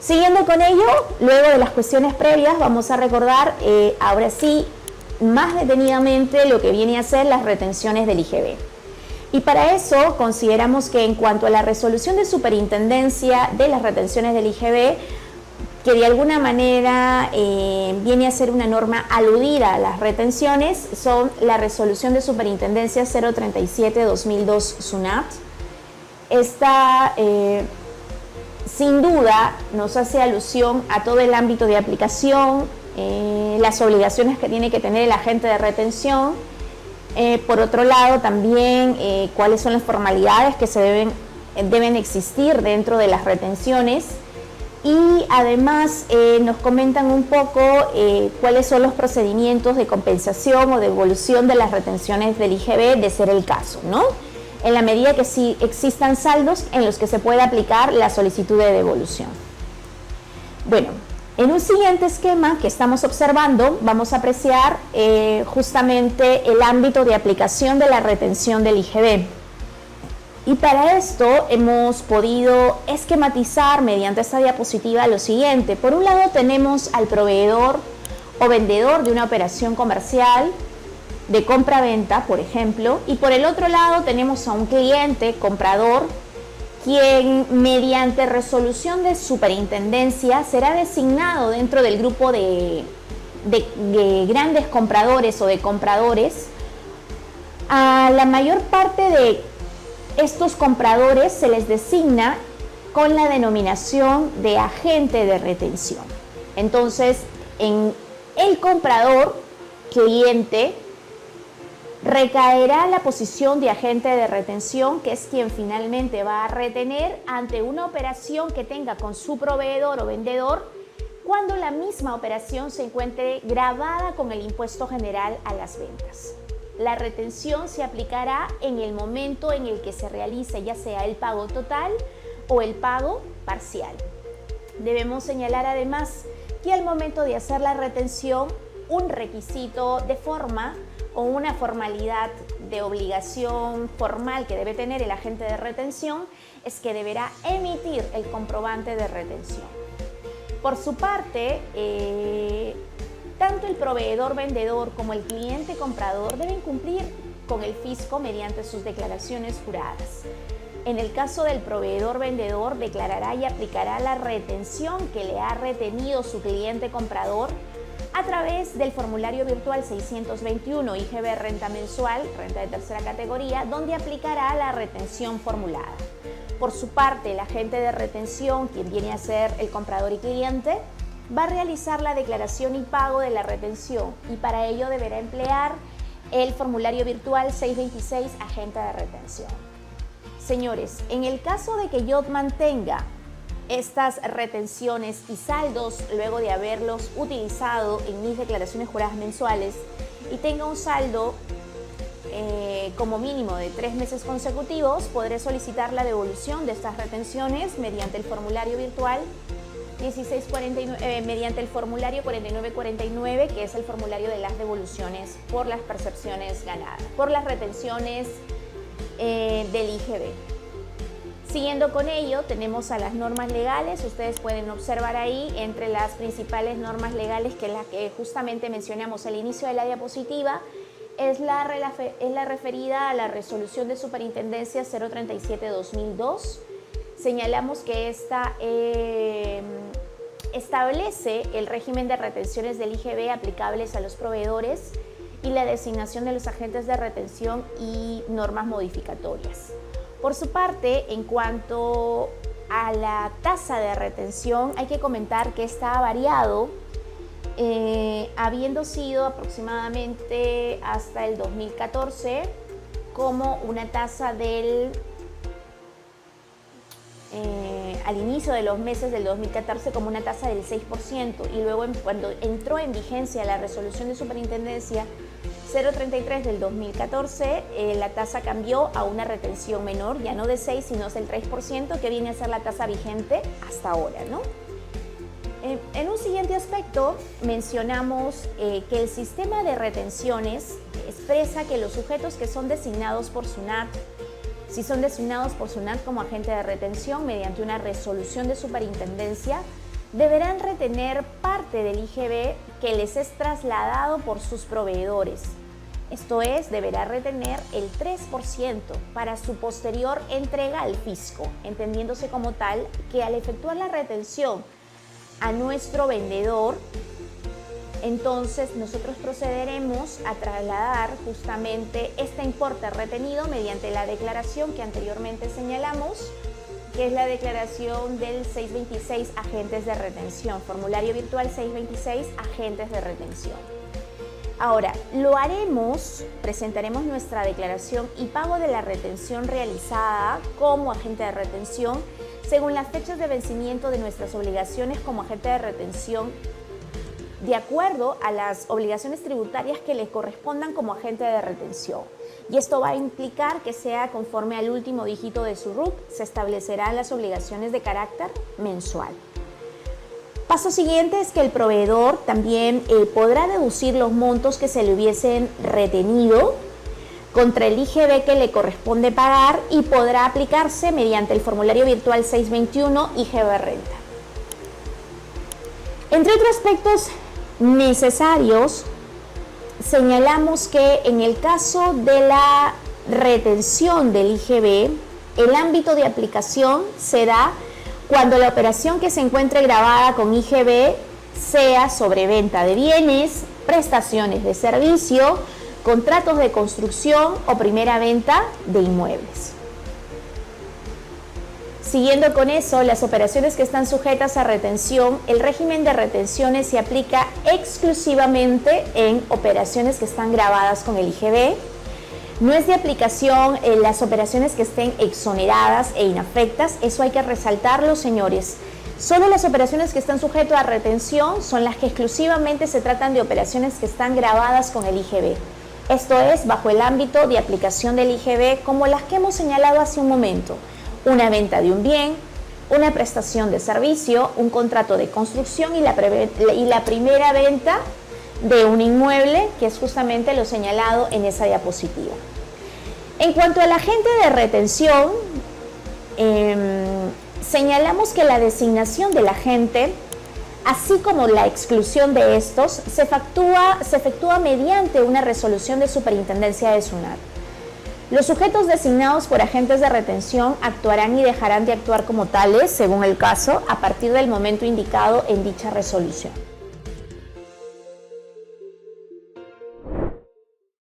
Siguiendo con ello, luego de las cuestiones previas, vamos a recordar ahora sí más detenidamente lo que viene a ser las retenciones del IGB. Y para eso consideramos que en cuanto a la resolución de superintendencia de las retenciones del IGB, que de alguna manera viene a ser una norma aludida a las retenciones, son la resolución de superintendencia 037-2002 SUNAT. Esta sin duda nos hace alusión a todo el ámbito de aplicación, las obligaciones que tiene que tener el agente de retención. Por otro lado, también cuáles son las formalidades que deben existir dentro de las retenciones. Y además nos comentan un poco cuáles son los procedimientos de compensación o de devolución de las retenciones del IGB, de ser el caso, ¿no? En la medida que sí existan saldos en los que se pueda aplicar la solicitud de devolución. Bueno, en un siguiente esquema que estamos observando, vamos a apreciar justamente el ámbito de aplicación de la retención del IGB. Y para esto hemos podido esquematizar mediante esta diapositiva lo siguiente. Por un lado tenemos al proveedor o vendedor de una operación comercial de compra-venta, por ejemplo, y por el otro lado tenemos a un cliente comprador quien mediante resolución de superintendencia será designado dentro del grupo de grandes compradores o de compradores. A la mayor parte de estos compradores se les designa con la denominación de agente de retención. Entonces, en el comprador, cliente, recaerá la posición de agente de retención, que es quien finalmente va a retener ante una operación que tenga con su proveedor o vendedor cuando la misma operación se encuentre gravada con el impuesto general a las ventas. La retención se aplicará en el momento en el que se realice ya sea el pago total o el pago parcial. Debemos señalar además que al momento de hacer la retención, un requisito de forma o una formalidad de obligación formal que debe tener el agente de retención es que deberá emitir el comprobante de retención. Por su parte, tanto el proveedor vendedor como el cliente comprador deben cumplir con el fisco mediante sus declaraciones juradas. En el caso del proveedor vendedor, declarará y aplicará la retención que le ha retenido su cliente comprador a través del formulario virtual 621 IGB renta mensual, renta de tercera categoría, donde aplicará la retención formulada. Por su parte, el agente de retención, quien viene a ser el comprador y cliente, va a realizar la declaración y pago de la retención y para ello deberá emplear el formulario virtual 626 agente de retención. Señores, en el caso de que yo mantenga estas retenciones y saldos luego de haberlos utilizado en mis declaraciones juradas mensuales y tenga un saldo como mínimo de 3 meses consecutivos, podré solicitar la devolución de estas retenciones mediante el formulario virtual 4949, que es el formulario de las devoluciones por las percepciones ganadas, por las retenciones del IGB. Siguiendo con ello, tenemos a las normas legales. Ustedes pueden observar ahí entre las principales normas legales, que es la que justamente mencionamos al inicio de la diapositiva, es la referida a la resolución de superintendencia 037-2002. Señalamos que esta establece el régimen de retenciones del IGB aplicables a los proveedores y la designación de los agentes de retención y normas modificatorias. Por su parte, en cuanto a la tasa de retención, hay que comentar que esta ha variado, habiendo sido aproximadamente hasta el 2014 como una tasa al inicio de los meses del 2014 como una tasa del 6% y luego cuando entró en vigencia la resolución de superintendencia 033 del 2014, la tasa cambió a una retención menor, ya no de 6, sino del 3%, que viene a ser la tasa vigente hasta ahora, ¿no? En un siguiente aspecto, mencionamos que el sistema de retenciones expresa que los sujetos que son designados por SUNAT, si son designados por SUNAT como agente de retención mediante una resolución de superintendencia, deberán retener parte del IGB que les es trasladado por sus proveedores. Esto es, deberá retener el 3% para su posterior entrega al fisco, entendiéndose como tal que al efectuar la retención a nuestro vendedor, entonces nosotros procederemos a trasladar justamente este importe retenido mediante la declaración que anteriormente señalamos, que es la declaración del 626 agentes de retención, formulario virtual 626 agentes de retención. Ahora, lo haremos, presentaremos nuestra declaración y pago de la retención realizada como agente de retención según las fechas de vencimiento de nuestras obligaciones como agente de retención, de acuerdo a las obligaciones tributarias que le correspondan como agente de retención. Y esto va a implicar que sea conforme al último dígito de su RUC, se establecerán las obligaciones de carácter mensual. Paso siguiente es que el proveedor también podrá deducir los montos que se le hubiesen retenido contra el IGB que le corresponde pagar y podrá aplicarse mediante el formulario virtual 621 IGB Renta. Entre otros aspectos necesarios, señalamos que en el caso de la retención del IGB, el ámbito de aplicación se da cuando la operación que se encuentre grabada con IGB sea sobre venta de bienes, prestaciones de servicio, contratos de construcción o primera venta de inmuebles. Siguiendo con eso, las operaciones que están sujetas a retención, el régimen de retenciones se aplica exclusivamente en operaciones que están grabadas con el IGB. No es de aplicación en las operaciones que estén exoneradas e inafectas, eso hay que resaltarlo, señores. Solo las operaciones que están sujetas a retención son las que exclusivamente se tratan de operaciones que están grabadas con el IGB. Esto es bajo el ámbito de aplicación del IGB como las que hemos señalado hace un momento. Una venta de un bien, una prestación de servicio, un contrato de construcción y la primera venta de un inmueble, que es justamente lo señalado en esa diapositiva. En cuanto al agente de retención, señalamos que la designación del agente, así como la exclusión de estos, se efectúa mediante una resolución de superintendencia de SUNAT. Los sujetos designados por agentes de retención actuarán y dejarán de actuar como tales, según el caso, a partir del momento indicado en dicha resolución.